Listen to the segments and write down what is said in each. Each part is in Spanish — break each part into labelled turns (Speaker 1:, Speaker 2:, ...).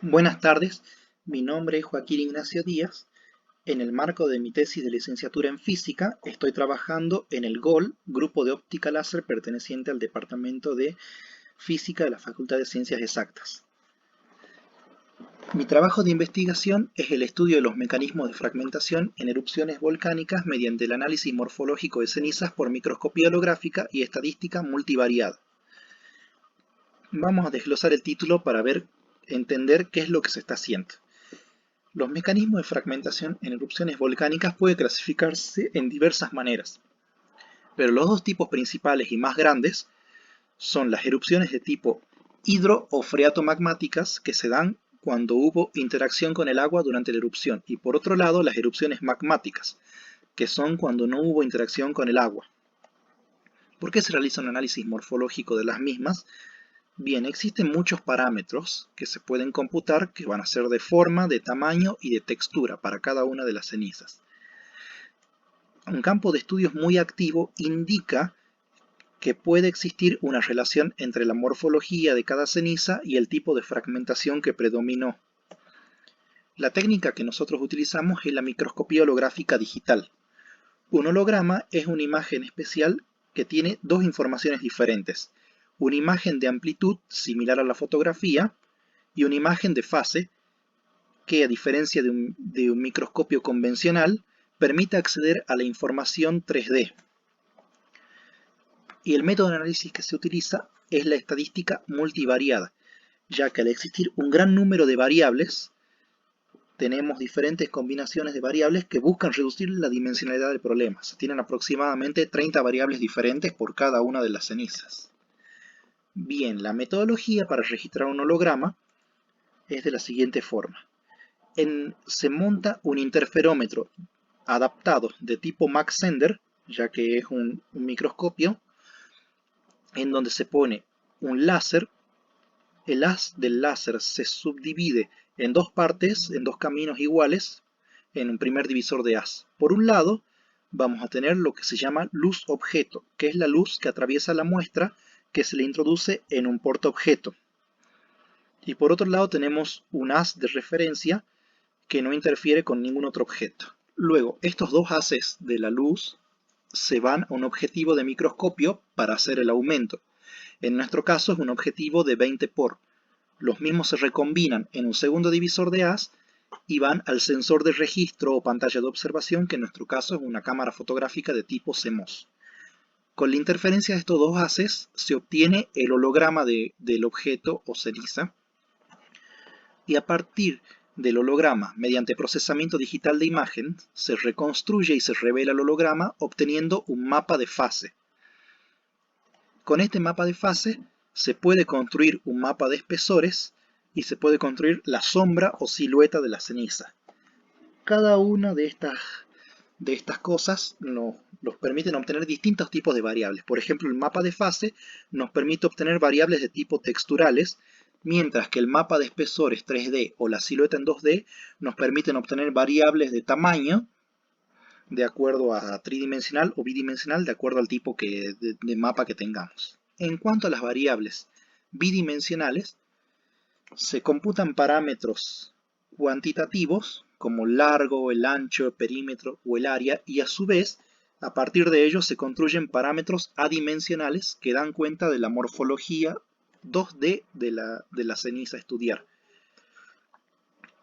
Speaker 1: Buenas tardes, mi nombre es Joaquín Ignacio Díaz. En el marco de mi tesis de licenciatura en física, estoy trabajando en el GOL, Grupo de Óptica Láser perteneciente al Departamento de Física de la Facultad de Ciencias Exactas. Mi trabajo de investigación es el estudio de los mecanismos de fragmentación en erupciones volcánicas mediante el análisis morfológico de cenizas por microscopía holográfica y estadística multivariada. Vamos a desglosar el título para entender qué es lo que se está haciendo. Los mecanismos de fragmentación en erupciones volcánicas pueden clasificarse en diversas maneras, pero los dos tipos principales y más grandes son las erupciones de tipo hidro o freatomagmáticas, que se dan cuando hubo interacción con el agua durante la erupción, y por otro lado las erupciones magmáticas, que son cuando no hubo interacción con el agua. ¿Por qué se realiza un análisis morfológico de las mismas? Bien, existen muchos parámetros que se pueden computar que van a ser de forma, de tamaño y de textura para cada una de las cenizas. Un campo de estudios muy activo indica que puede existir una relación entre la morfología de cada ceniza y el tipo de fragmentación que predominó. La técnica que nosotros utilizamos es la microscopía holográfica digital. Un holograma es una imagen especial que tiene dos informaciones diferentes: una imagen de amplitud similar a la fotografía y una imagen de fase que, a diferencia de un microscopio convencional, permite acceder a la información 3D. Y el método de análisis que se utiliza es la estadística multivariada, ya que al existir un gran número de variables, tenemos diferentes combinaciones de variables que buscan reducir la dimensionalidad del problema. Se tienen aproximadamente 30 variables diferentes por cada una de las cenizas. Bien, la metodología para registrar un holograma es de la siguiente forma. Se monta un interferómetro adaptado de tipo Mach-Zehnder, ya que es un microscopio, en donde se pone un láser. El haz del láser se subdivide en dos partes, en dos caminos iguales, en un primer divisor de haz. Por un lado, vamos a tener lo que se llama luz objeto, que es la luz que atraviesa la muestra que se le introduce en un portaobjeto. Y por otro lado tenemos un haz de referencia que no interfiere con ningún otro objeto. Luego, estos dos haces de la luz se van a un objetivo de microscopio para hacer el aumento. En nuestro caso es un objetivo de 20 por. Los mismos se recombinan en un segundo divisor de haz y van al sensor de registro o pantalla de observación, que en nuestro caso es una cámara fotográfica de tipo CMOS. Con la interferencia de estos dos haces se obtiene el holograma del objeto o ceniza, y a partir del holograma, mediante procesamiento digital de imagen, se reconstruye y se revela el holograma obteniendo un mapa de fase. Con este mapa de fase se puede construir un mapa de espesores y se puede construir la sombra o silueta de la ceniza. Cada una de estas cosas nos permiten obtener distintos tipos de variables. Por ejemplo, el mapa de fase nos permite obtener variables de tipo texturales, mientras que el mapa de espesores 3D o la silueta en 2D nos permiten obtener variables de tamaño de acuerdo a tridimensional o bidimensional, de acuerdo al tipo de mapa que tengamos. En cuanto a las variables bidimensionales, se computan parámetros cuantitativos como el largo, el ancho, el perímetro o el área, y a su vez, a partir de ellos se construyen parámetros adimensionales que dan cuenta de la morfología 2D de la ceniza a estudiar.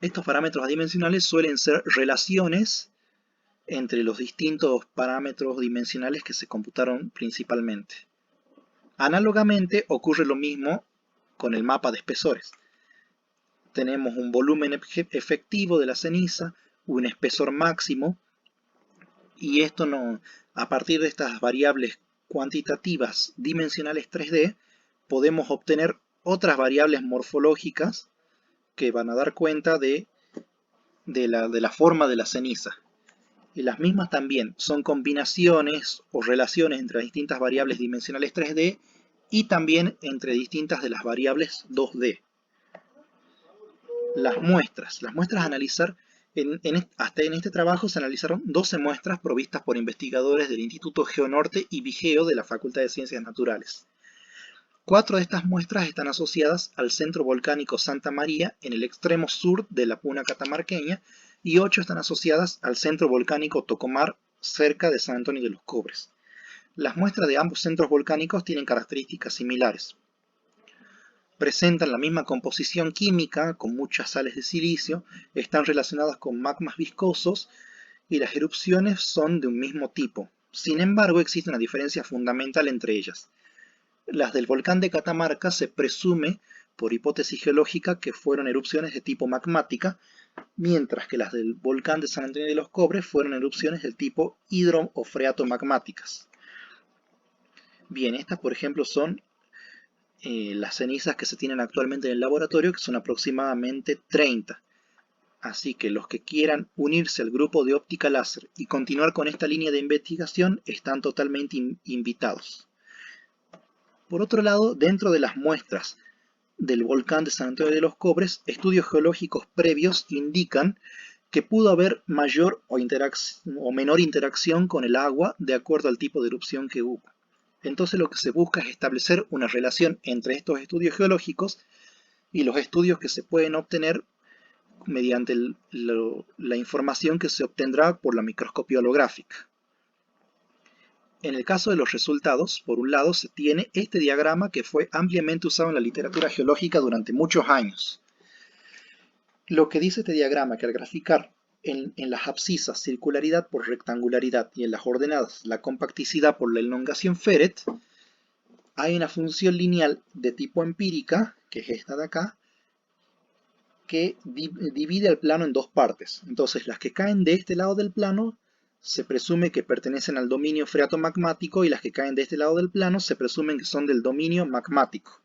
Speaker 1: Estos parámetros adimensionales suelen ser relaciones entre los distintos parámetros dimensionales que se computaron principalmente. Análogamente ocurre lo mismo con el mapa de espesores. Tenemos un volumen efectivo de la ceniza, un espesor máximo, y a partir de estas variables cuantitativas dimensionales 3D, podemos obtener otras variables morfológicas que van a dar cuenta de la forma de la ceniza. Y las mismas también son combinaciones o relaciones entre distintas variables dimensionales 3D y también entre distintas de las variables 2D. Las muestras a analizar, hasta en este trabajo se analizaron 12 muestras provistas por investigadores del Instituto GeoNorte y Vigeo de la Facultad de Ciencias Naturales. 4 de estas muestras están asociadas al centro volcánico Santa María en el extremo sur de la Puna catamarqueña y 8 están asociadas al centro volcánico Tocomar cerca de San Antonio de los Cobres. Las muestras de ambos centros volcánicos tienen características similares. Presentan la misma composición química con muchas sales de silicio, están relacionadas con magmas viscosos y las erupciones son de un mismo tipo. Sin embargo, existe una diferencia fundamental entre ellas. Las del volcán de Catamarca se presume, por hipótesis geológica, que fueron erupciones de tipo magmática, mientras que las del volcán de San Antonio de los Cobres fueron erupciones del tipo hidro o freatomagmáticas. Bien, estas por ejemplo son las cenizas que se tienen actualmente en el laboratorio, que son aproximadamente 30. Así que los que quieran unirse al grupo de óptica láser y continuar con esta línea de investigación están totalmente invitados. Por otro lado, dentro de las muestras del volcán de San Antonio de los Cobres, estudios geológicos previos indican que pudo haber mayor o menor interacción con el agua de acuerdo al tipo de erupción que hubo. Entonces lo que se busca es establecer una relación entre estos estudios geológicos y los estudios que se pueden obtener mediante la información que se obtendrá por la microscopía holográfica. En el caso de los resultados, por un lado se tiene este diagrama que fue ampliamente usado en la literatura geológica durante muchos años. Lo que dice este diagrama que al graficar en las abscisas circularidad por rectangularidad y en las ordenadas la compacticidad por la elongación Ferret, hay una función lineal de tipo empírica, que es esta de acá, que divide el plano en dos partes. Entonces las que caen de este lado del plano se presume que pertenecen al dominio freatomagmático y las que caen de este lado del plano se presumen que son del dominio magmático.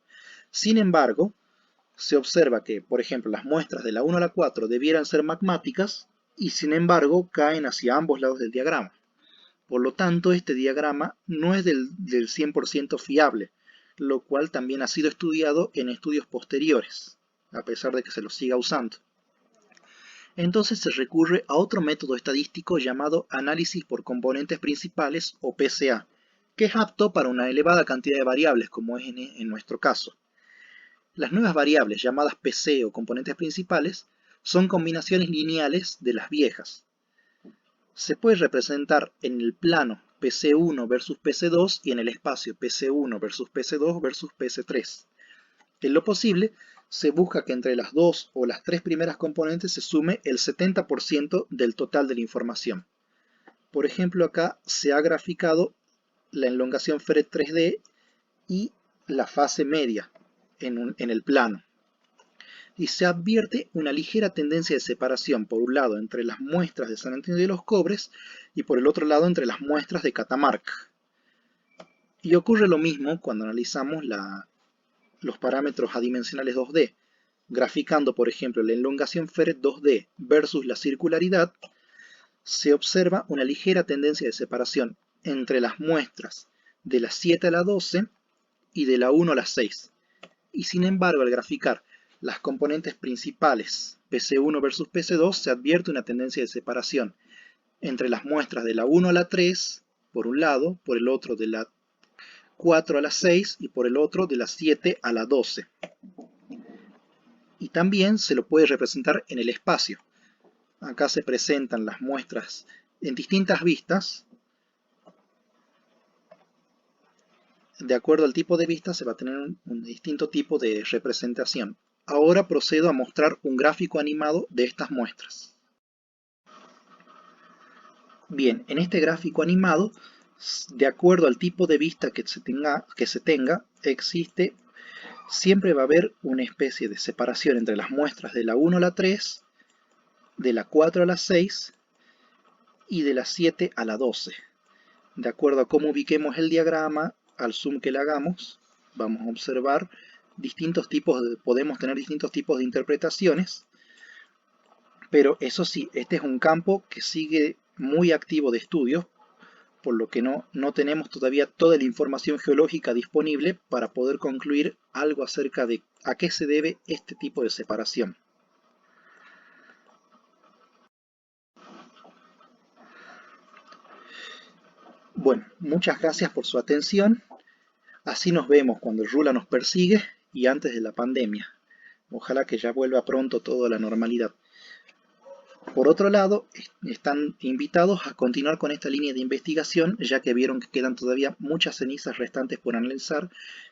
Speaker 1: Sin embargo, se observa que, por ejemplo, las muestras de la 1 a la 4 debieran ser magmáticas y sin embargo caen hacia ambos lados del diagrama. Por lo tanto, este diagrama no es del 100% fiable, lo cual también ha sido estudiado en estudios posteriores, a pesar de que se lo siga usando. Entonces se recurre a otro método estadístico llamado análisis por componentes principales o PCA, que es apto para una elevada cantidad de variables como es en nuestro caso. Las nuevas variables llamadas PC o componentes principales son combinaciones lineales de las viejas. Se puede representar en el plano PC1 versus PC2 y en el espacio PC1 versus PC2 versus PC3. En lo posible, se busca que entre las dos o las tres primeras componentes se sume el 70% del total de la información. Por ejemplo, acá se ha graficado la elongación Ferret 3D y la fase media en el plano. Y se advierte una ligera tendencia de separación, por un lado entre las muestras de San Antonio de los Cobres y por el otro lado entre las muestras de Catamarca. Y ocurre lo mismo cuando analizamos los parámetros adimensionales 2D. Graficando, por ejemplo, la elongación Ferret 2D versus la circularidad, se observa una ligera tendencia de separación entre las muestras de la 7 a la 12 y de la 1 a la 6. Y sin embargo, al graficar las componentes principales PC1 versus PC2, se advierte una tendencia de separación entre las muestras de la 1 a la 3, por un lado, por el otro de la 4 a la 6 y por el otro de la 7 a la 12. Y también se lo puede representar en el espacio. Acá se presentan las muestras en distintas vistas. De acuerdo al tipo de vista se va a tener un distinto tipo de representación. Ahora procedo a mostrar un gráfico animado de estas muestras. Bien, en este gráfico animado, de acuerdo al tipo de vista que se tenga, siempre va a haber una especie de separación entre las muestras de la 1 a la 3, de la 4 a la 6 y de la 7 a la 12. De acuerdo a cómo ubiquemos el diagrama, al zoom que le hagamos, vamos a observar podemos tener distintos tipos de interpretaciones, pero eso sí, este es un campo que sigue muy activo de estudios, por lo que no tenemos todavía toda la información geológica disponible para poder concluir algo acerca de a qué se debe este tipo de separación. Bueno, muchas gracias por su atención. Así nos vemos cuando el Rula nos persigue y antes de la pandemia. Ojalá que ya vuelva pronto todo a la normalidad. Por otro lado, están invitados a continuar con esta línea de investigación, ya que vieron que quedan todavía muchas cenizas restantes por analizar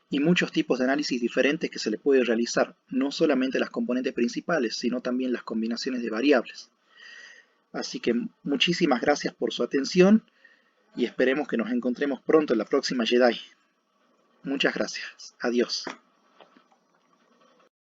Speaker 1: y muchos tipos de análisis diferentes que se le puede realizar, no solamente las componentes principales, sino también las combinaciones de variables. Así que muchísimas gracias por su atención y esperemos que nos encontremos pronto en la próxima Jedi. Muchas gracias. Adiós.